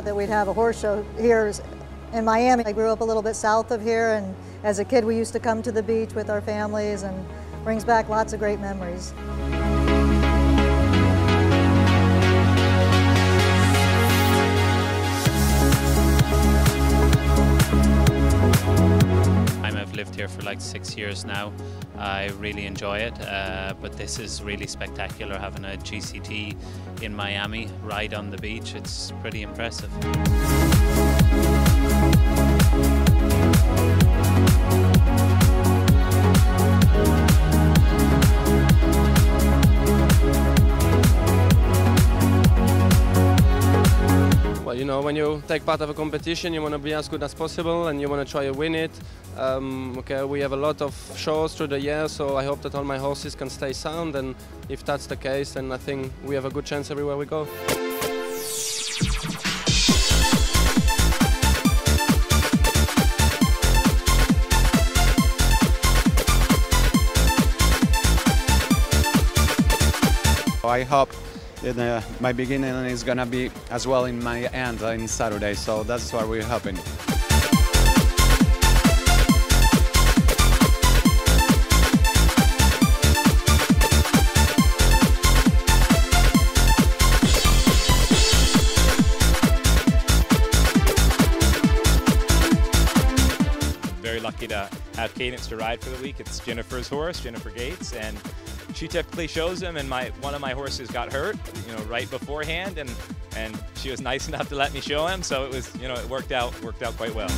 that we'd have a horse show here in Miami. I grew up a little bit south of here, and as a kid we used to come to the beach with our families, and brings back lots of great memories. I've lived here for like 6 years now. I really enjoy it, but this is really spectacular, having a GCT in Miami right on the beach. It's pretty impressive. Well, you know, when you take part of a competition, you want to be as good as possible and you want to try to win it. Okay, we have a lot of shows through the year, so I hope that all my horses can stay sound, and if that's the case, then I think we have a good chance everywhere we go. I hope that my beginning is going to be as well in my end on Saturday, so that's what we're hoping. Very lucky to have Cadence to ride for the week. It's Jennifer's horse, Jennifer Gates, and she typically shows him, and one of my horses got hurt, you know, right beforehand, and she was nice enough to let me show him, so it was, you know, it worked out quite well.